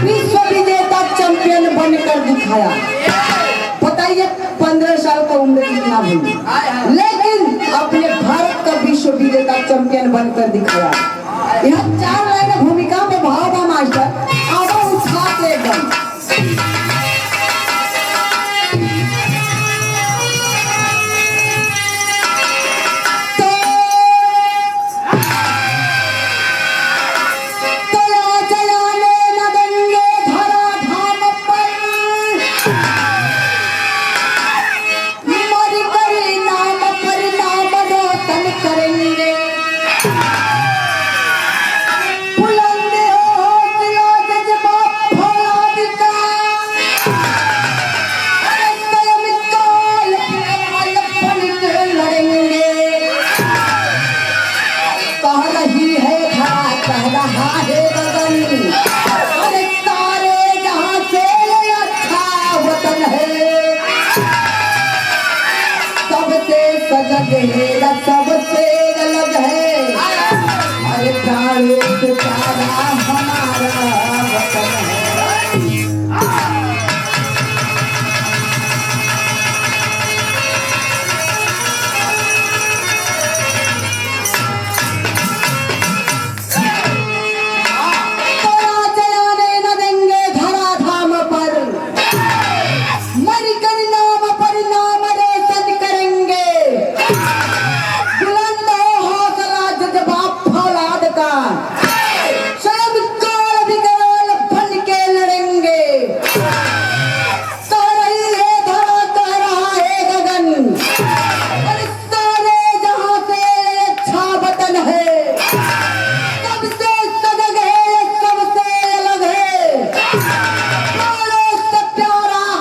विश्व विजेता चैंपियन बनकर दिखाया। बताइए 15 साल का उम्र कितना हुई, लेकिन अपने भारत का विश्व विजेता चैंपियन बनकर दिखाया। यहाँ 4 लाइन भूमिका में भाव है मास्टर, आधा उठा के एकदम। सबसे अलग है, अरे प्राणों से प्यारा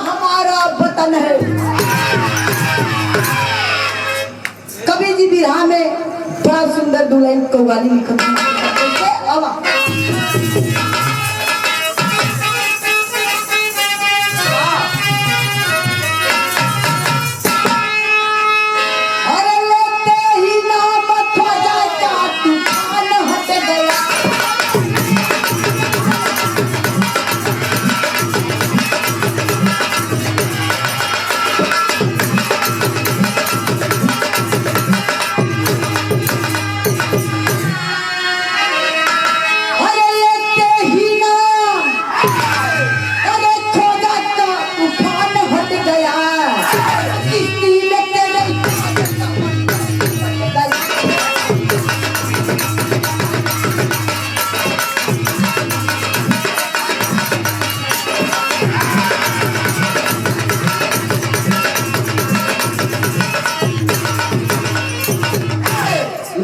हमारा वतन है। कवि जी बिरहा में बड़ा सुंदर दुल्हन कव्वाली लिखत है।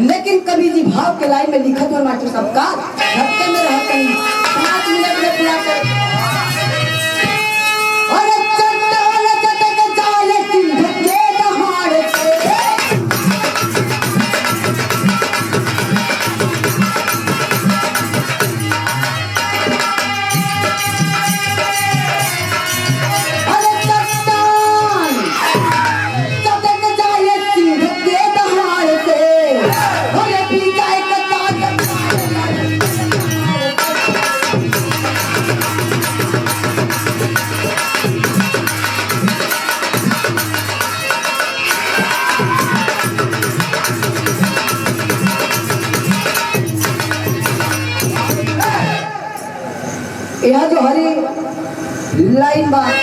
लेकिन कवि जी भाव के लाइन में लिखत हुआ मास्टर सबका धक्के में रह कहीं 5 मिनट में पूरा कर। अरे चंडाल चटक जाले सिंह के दहाड़ से, अरे चट्टान चटक जाले सिंह के दहाड़ से, यह जो हरी लाइन बात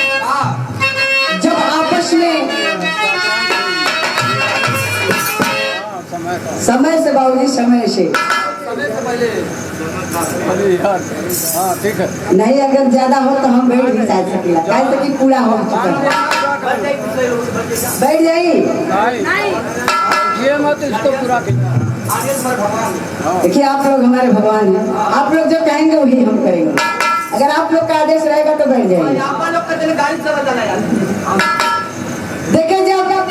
जब आपस में समय से बाबूजी समय से ठीक है नहीं, अगर ज्यादा हो तो हम बैठ भी जा सकेला, कैसे कि पूरा हो चुका। बैठ जाइए, ये मत इसको पूरा। देखिए आप लोग हमारे भगवान हैं, आप लोग जो कहेंगे वही हम करेंगे। अगर आप लोग का आदेश रहेगा तो बैठ जाइए। देखिए जब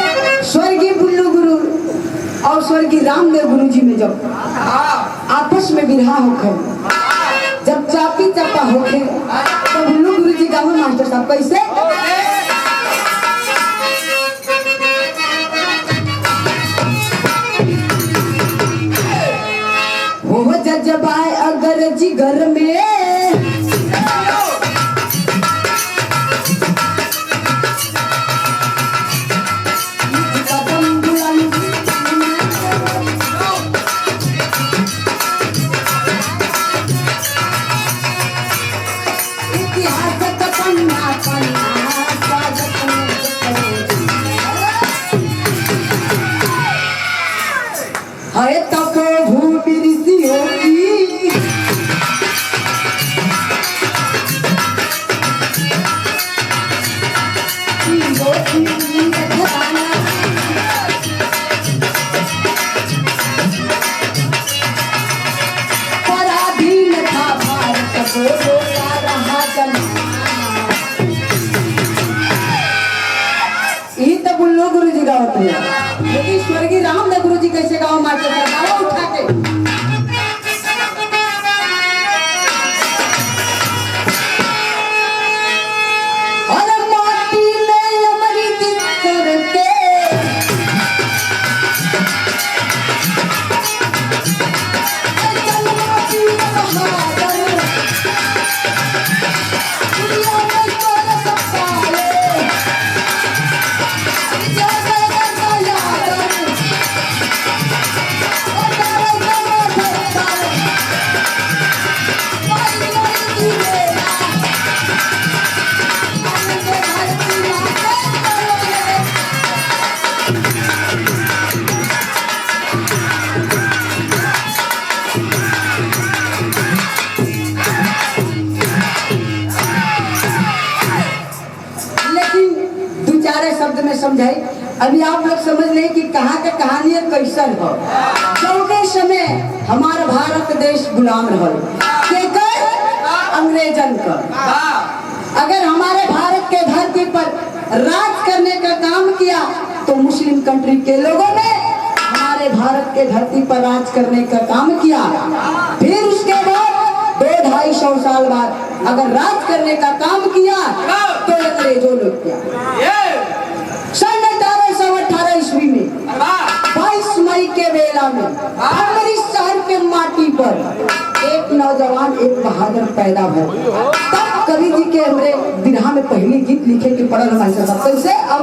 स्वर्गीय बुल्लू गुरु और स्वर्गीय रामदेव गुरु जी में जब आपस में बिरहा होखे, जब चापी चप्पा होखे, तो बुल्लू गुरु जी गाँव मास्टर साहब कैसे हो जज्बाए अगर जिगर में इतिहास का पन्ना पन्ना स्वागत में है तक भूत ऋषियों की पराधीन था भारत को रोका रहा यही तो बुल्लो गुरु जी गावत है लेकिन स्वर्गीय राम ने गुरु जी कैसे गाँव मारते थे उठा के शब्द में समझाई। अभी आप लोग समझ लें कि कहाँ के कहानी कैसन हो। चौदह समय हमारा भारत देश गुलाम रहा अंग्रेजन का। अगर हमारे भारत के धरती पर राज करने का काम किया तो मुस्लिम कंट्री के लोगों ने हमारे भारत के धरती पर राज करने का काम किया। फिर उसके बाद 200-250 साल बाद अगर राज करने का काम किया तो अंग्रेजों लोग किया। सन 1818 ईस्वी में 22 मई के बेला में अमृतसर के माटी पर एक नौजवान एक बहादुर पैदा हुआ। तब कवि जी के हमरे बिरहा में पहली गीत लिखे के पढ़ल हमारे साथ कैसे अब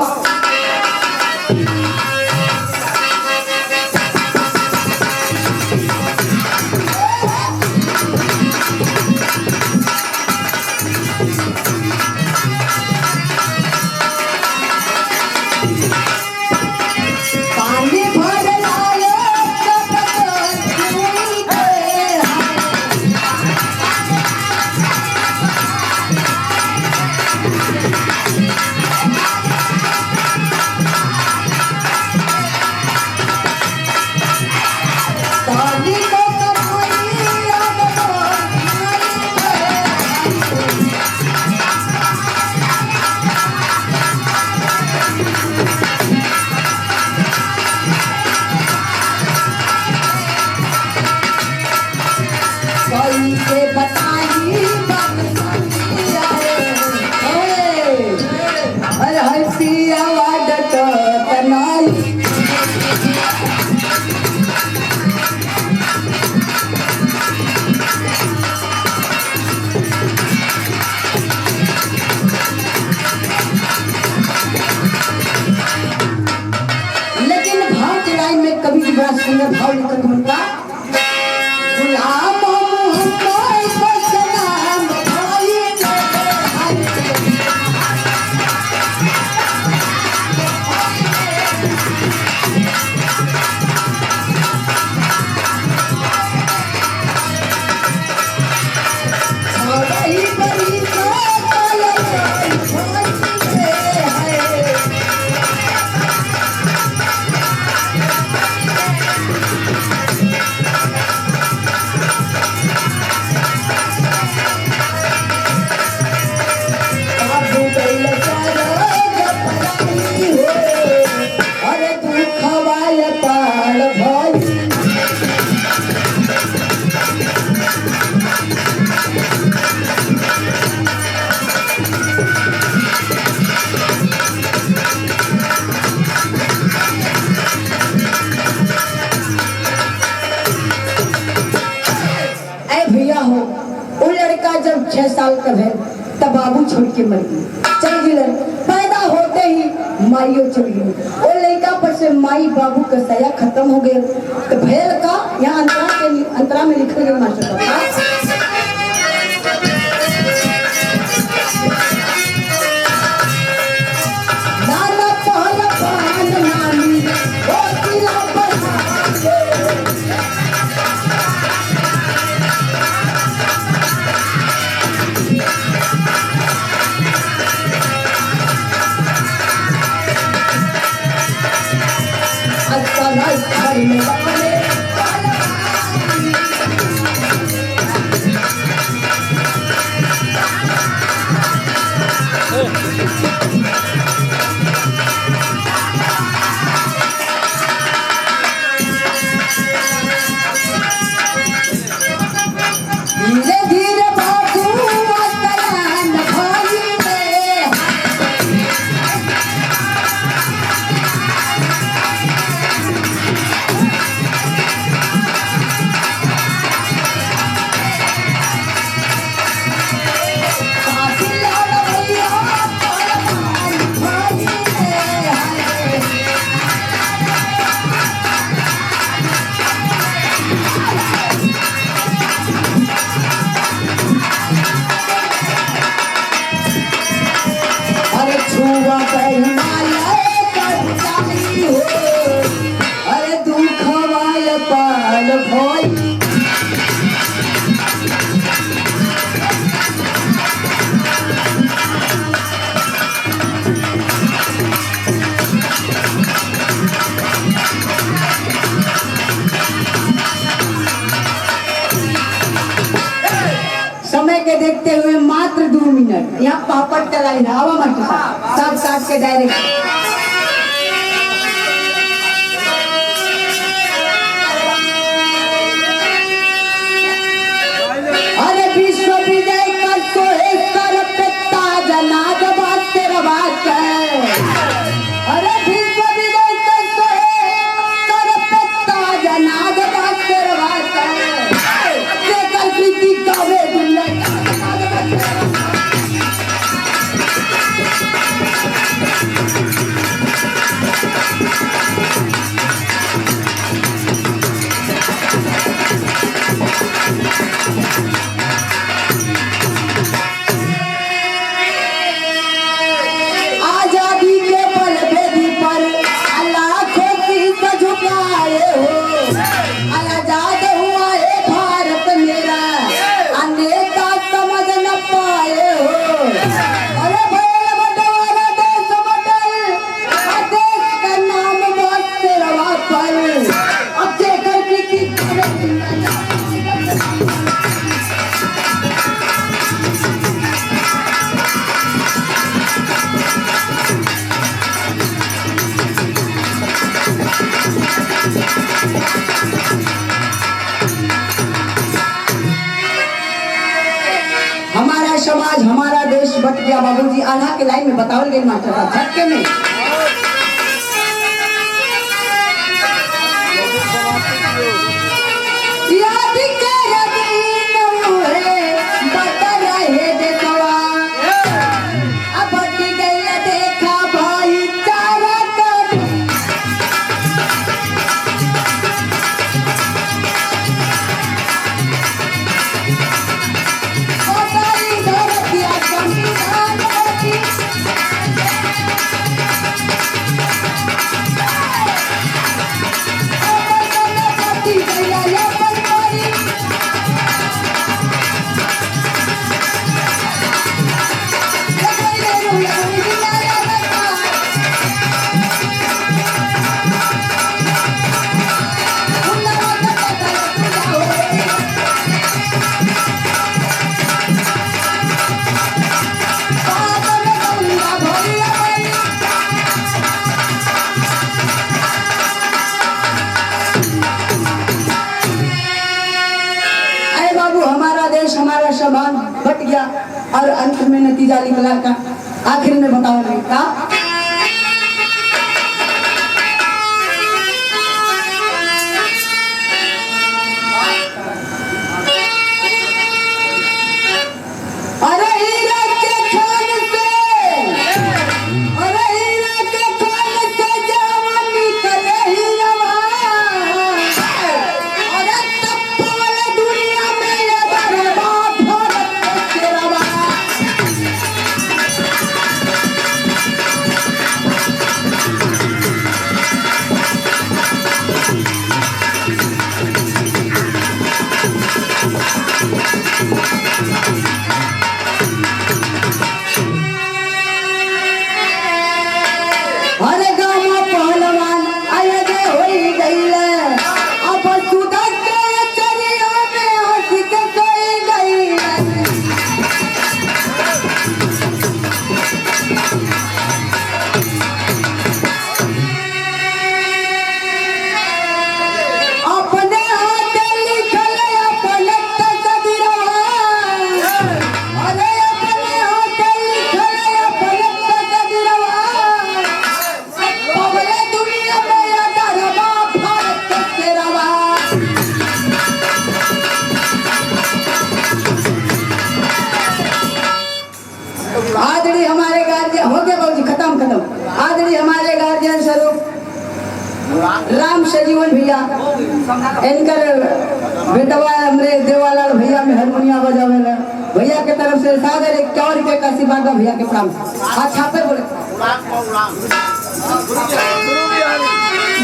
भाव लिखत उनका गुलाम हो। वो लड़का जब 6 साल का है तब बाबू छोड़ के मर गई, चल गई। पैदा होते ही माइयो चल गई। वो लड़का पर से माई बाबू का सया खत्म हो गया। तो भेल का यहाँ अंतरा में लिखा गया मास्टर साहब देखते हुए मात्र 2 मिनट। यहाँ पापड़ तलाई हवा मास्टर साहब सब काट के डायरेक्ट। अरे विश्व विजय कर तो सर पे ताज नाग बात तेरा बात है। अरे विश्व विजय कर तो सर पे ताज नाग बात तेरा बात है। देखकर प्रीति कावे दुनिया समाज हमारा देश बट गया बाबूजी। आधा के लाइन में बतावल गए मास्टर साहब झटके में। याद कर दिन है बट रहे देशवा अब बट गई देखा भाई चारा कर। हमारा शबान बट गया और अंत में नतीजा निकला का आखिर में बताओ नहीं का। अरे हीरा के खान से, अरे हीरा के खान से जवानी करे हीरा। अरे तब वाले दुनिया में ये बर्बाद भारत तेरा बा। अरे गामा पहलवान आया जे होई गईले अब सुधा के चरिया में हंस के सोई गईले। अपने हाथ लिखल अपने तकदीरवा। अरे अपने हाथ लिखल अपने तकदीरवा। पवले दुनिया में ये डरवा भारत तेरा बा। आदरणीय हमारे गार्जियन हो गया बाबूजी खत्म। आदरणीय हमारे गार्जियन स्वरूप राम सजीवन भैया इनकर बेटवा हमरे देवालाल भैया में हारमोनिया बजावे भैया के तरफ से 51 रुपये का आशीर्वाद भैया के प्राण। अच्छा पे बोले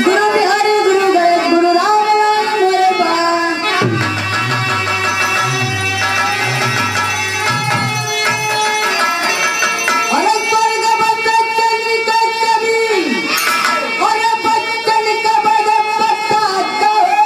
गुरु बिहारी गुरु गए गुरु राम मोरे बा। अरे स्वर्ग बच्चन चंद्रिका कवि, अरे बच्चन का बड़े पत्ता कहो।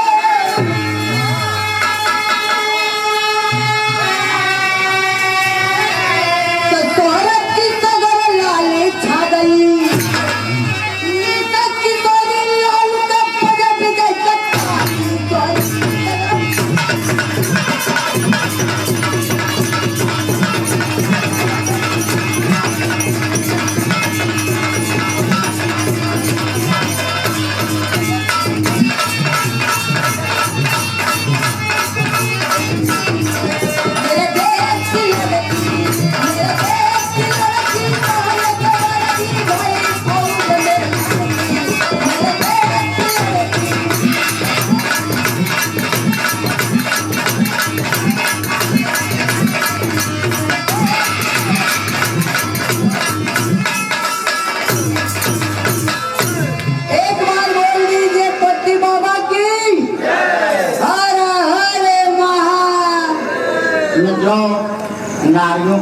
नारियों